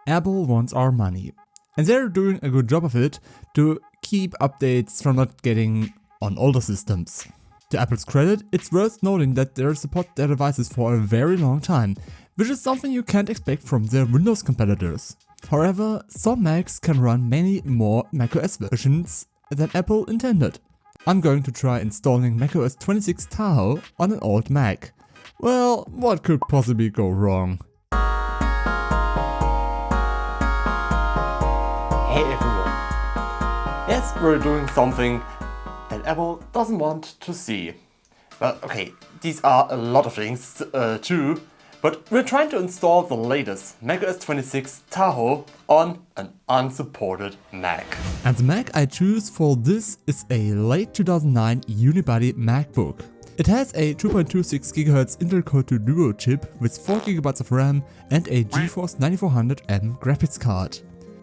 Apple wants our money. And they're doing a good job of it to keep updates from not getting on older systems. To Apple's credit, it's worth noting that they support their devices for a very long time, which is something you can't expect from their Windows competitors. However, some Macs can run many more macOS versions than Apple intended. I'm going to try installing macOS 26 Tahoe on an old Mac. Well, what could possibly go wrong? Hey everyone! Yes, we're doing something that Apple doesn't want to see. Well, okay, these are a lot of things too, but we're trying to install the latest macOS 26 Tahoe on an unsupported Mac. And the Mac I choose for this is a late 2009 unibody MacBook. It has a 2.26 GHz Intel Core 2 Duo chip with 4 GB of RAM and a GeForce 9400M graphics card.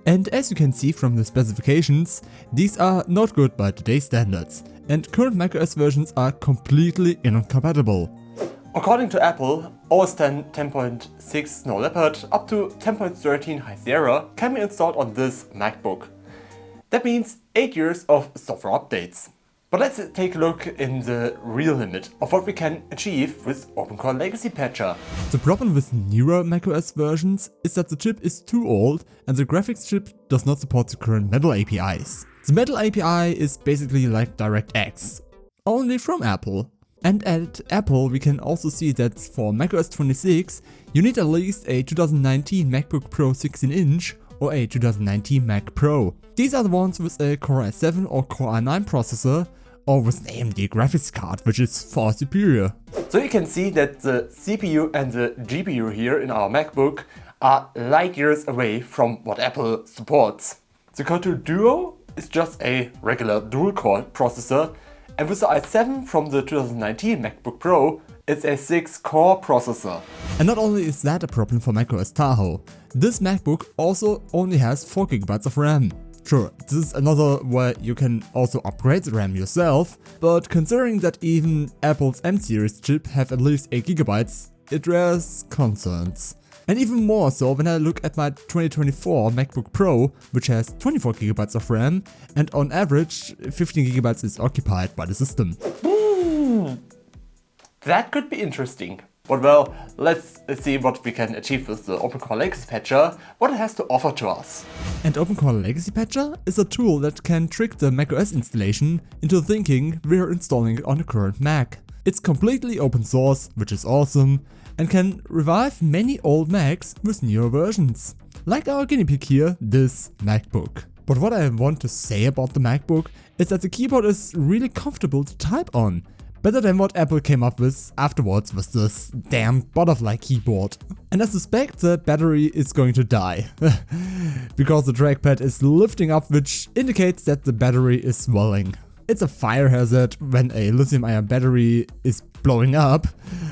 And as you can see from the specifications, these are not good by today's standards, and current macOS versions are completely incompatible. According to Apple, OS 10 10.6 Snow Leopard up to 10.13 High Sierra can be installed on this MacBook. That means 8 years of software updates. But let's take a look in the real limit of what we can achieve with OpenCore Legacy Patcher. The problem with newer macOS versions is that the chip is too old and the graphics chip does not support the current Metal APIs. The Metal API is basically like DirectX, only from Apple. And at Apple we can also see that for macOS 26 you need at least a 2019 MacBook Pro 16-inch or a 2019 Mac Pro. These are the ones with a Core i7 or Core i9 processor, or with an AMD graphics card, which is far superior. So you can see that the CPU and the GPU here in our MacBook are light years away from what Apple supports. The Core 2 Duo is just a regular dual-core processor, and with the i7 from the 2019 MacBook Pro, it's a 6-core processor. And not only is that a problem for macOS Tahoe, this MacBook also only has 4 GB of RAM. Sure, this is another where you can also upgrade the RAM yourself, but considering that even Apple's M-series chip have at least 8 GB, it raises concerns. And even more so when I look at my 2024 MacBook Pro, which has 24 GB of RAM, and on average 15 GB is occupied by the system. That could be interesting. But well, let's see what we can achieve with the OpenCore Legacy Patcher, what it has to offer to us. And OpenCore Legacy Patcher is a tool that can trick the macOS installation into thinking we're installing it on a current Mac. It's completely open source, which is awesome, and can revive many old Macs with newer versions. Like our guinea pig here, this MacBook. But what I want to say about the MacBook is that the keyboard is really comfortable to type on. Better than what Apple came up with afterwards with this damn butterfly keyboard. And I suspect the battery is going to die. Because the trackpad is lifting up, which indicates that the battery is swelling. It's a fire hazard when a lithium-ion battery is blowing up,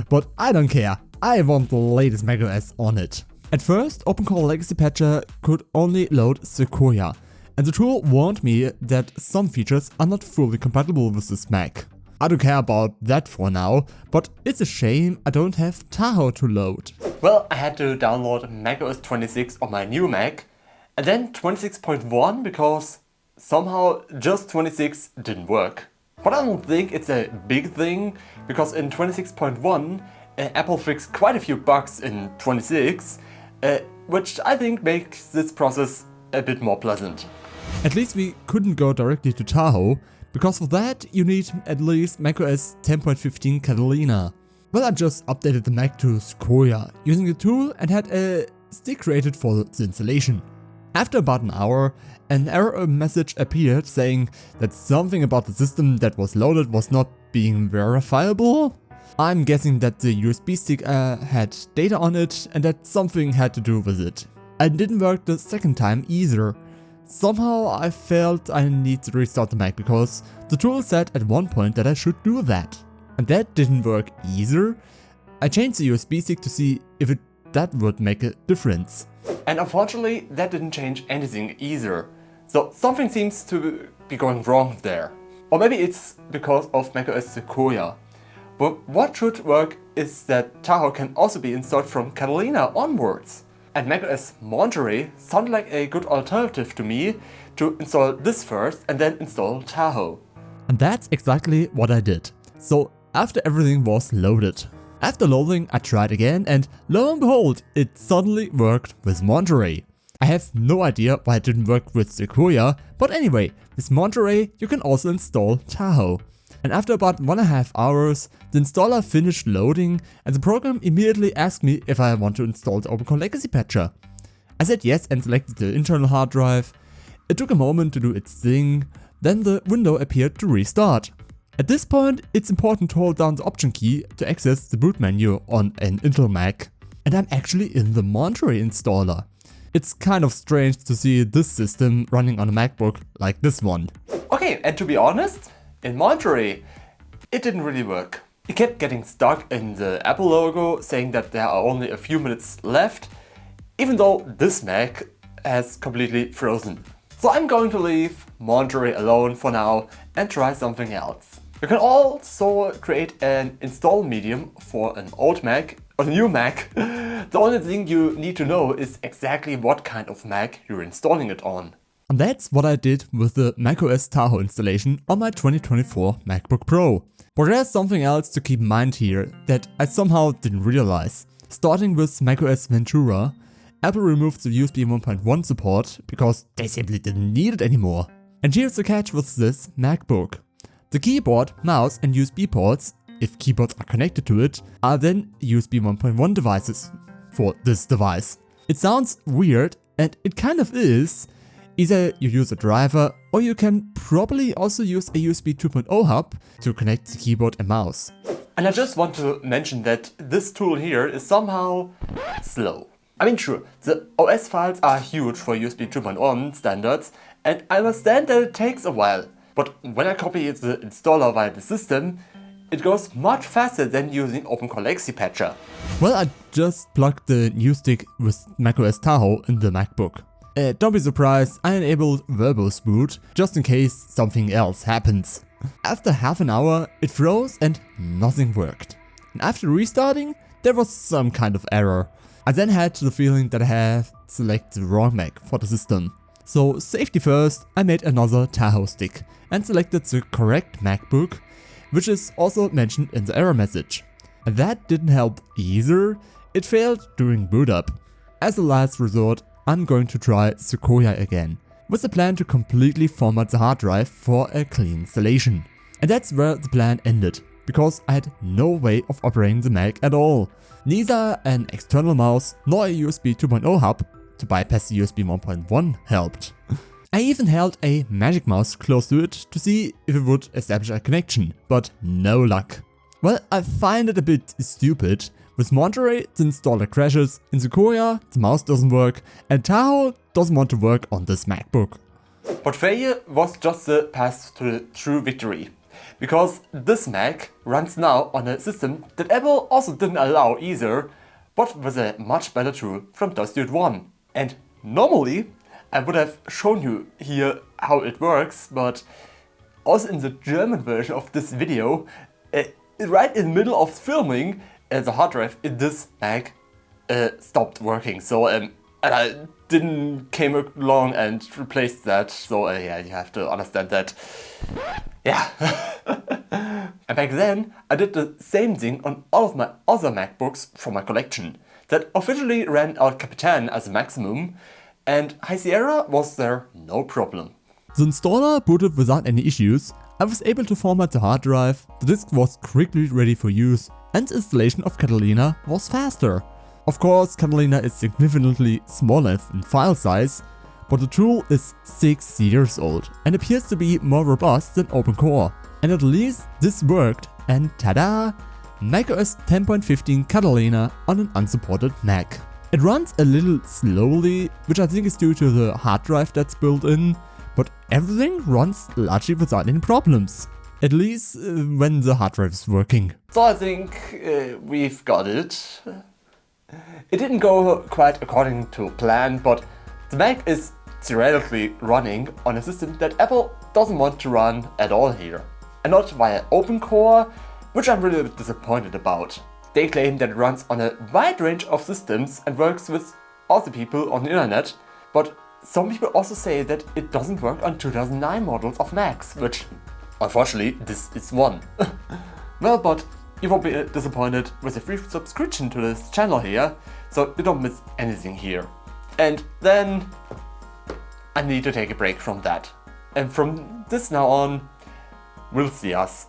but I don't care. I want the latest macOS on it. At first, OpenCore Legacy Patcher could only load Sequoia, and the tool warned me that some features are not fully compatible with this Mac. I don't care about that for now, but it's a shame I don't have Tahoe to load. Well, I had to download macOS 26 on my new Mac, and then 26.1 because somehow just 26 didn't work. But I don't think it's a big thing, because in 26.1 Apple fixed quite a few bugs in 26, which I think makes this process a bit more pleasant. At least we couldn't go directly to Tahoe, because for that you need at least macOS 10.15 Catalina. Well, I just updated the Mac to Sequoia using the tool and had a stick created for the installation. After about an hour, an error message appeared saying that something about the system that was loaded was not being verifiable. I'm guessing that the USB stick had data on it and that something had to do with it. It didn't work the second time either. Somehow I felt I need to restart the Mac because the tool said at one point that I should do that. And that didn't work either. I changed the USB stick to see if that would make a difference. And unfortunately that didn't change anything either. So something seems to be going wrong there. Or maybe it's because of macOS Sequoia. But what should work is that Tahoe can also be installed from Catalina onwards. and macOS Monterey sounded like a good alternative to me to install this first and then install Tahoe. And that's exactly what I did. So after everything was loaded. After loading, I tried again and lo and behold, it suddenly worked with Monterey. I have no idea why it didn't work with Sequoia, but anyway, with Monterey you can also install Tahoe. And after about 1.5 hours, the installer finished loading and the program immediately asked me if I want to install the OpenCore Legacy Patcher. I said yes and selected the internal hard drive. It took a moment to do its thing, then the window appeared to restart. At this point, it's important to hold down the Option key to access the boot menu on an Intel Mac. And I'm actually in the Monterey installer. It's kind of strange to see this system running on a MacBook like this one. Okay, and to be honest, in Monterey, it didn't really work. It kept getting stuck in the Apple logo, saying that there are only a few minutes left, even though this Mac has completely frozen. So I'm going to leave Monterey alone for now and try something else. You can also create an install medium for an old Mac or a new Mac. The only thing you need to know is exactly what kind of Mac you're installing it on. And that's what I did with the macOS Tahoe installation on my 2024 MacBook Pro. But there's something else to keep in mind here that I somehow didn't realize. Starting with macOS Ventura, Apple removed the USB 1.1 support because they simply didn't need it anymore. And here's the catch with this MacBook. The keyboard, mouse and USB ports, if keyboards are connected to it, are then USB 1.1 devices for this device. It sounds weird, and it kind of is. Either you use a driver, or you can probably also use a USB 2.0 hub to connect the keyboard and mouse. And I just want to mention that this tool here is somehow slow. I mean, sure, the OS files are huge for USB 2.1 standards, and I understand that it takes a while. But when I copy the installer via the system, it goes much faster than using OpenCore Legacy Patcher. Well, I just plugged the new stick with macOS Tahoe in the MacBook. Don't be surprised, I enabled verbose boot just in case something else happens. After half an hour, it froze and nothing worked. And after restarting, there was some kind of error. I then had the feeling that I had selected the wrong Mac for the system. So safety first, I made another Tahoe stick and selected the correct MacBook, which is also mentioned in the error message. And that didn't help either, it failed during boot up. As a last resort, I'm going to try Sequoia again, with the plan to completely format the hard drive for a clean installation. And that's where the plan ended, because I had no way of operating the Mac at all. Neither an external mouse nor a USB 2.0 hub to bypass the USB 1.1 helped. I even held a Magic Mouse close to it to see if it would establish a connection, but no luck. Well, I find it a bit stupid. With Monterey, the installer crashes, in Sequoia, the mouse doesn't work, and Tahoe doesn't want to work on this MacBook. But failure was just the path to the true victory. Because this Mac runs now on a system that Apple also didn't allow either, but with a much better tool from DOS One. And normally, I would have shown you here how it works, but also in the German version of this video, right in the middle of filming, the hard drive in this Mac stopped working. So and I didn't came along and replaced that. So yeah, you have to understand that. Yeah. And back then, I did the same thing on all of my other MacBooks from my collection that officially ran El Capitan as a maximum, and High Sierra was there no problem. The installer booted without any issues. I was able to format the hard drive, the disk was quickly ready for use, and the installation of Catalina was faster. Of course, Catalina is significantly smaller in file size, but the tool is 6 years old and appears to be more robust than OpenCore. And at least this worked, and tada! macOS 10.15 Catalina on an unsupported Mac. It runs a little slowly, which I think is due to the hard drive that's built in, but everything runs largely without any problems. At least when the hard drive is working. So I think we've got it. It didn't go quite according to plan, but the Mac is theoretically running on a system that Apple doesn't want to run at all here. And not via OpenCore, which I'm really a bit disappointed about. They claim that it runs on a wide range of systems and works with other people on the internet, but some people also say that it doesn't work on 2009 models of Macs, which unfortunately this is one. Well, but you won't be disappointed with a free subscription to this channel here, so you don't miss anything here. And then I need to take a break from that. And from this now on, we'll see us.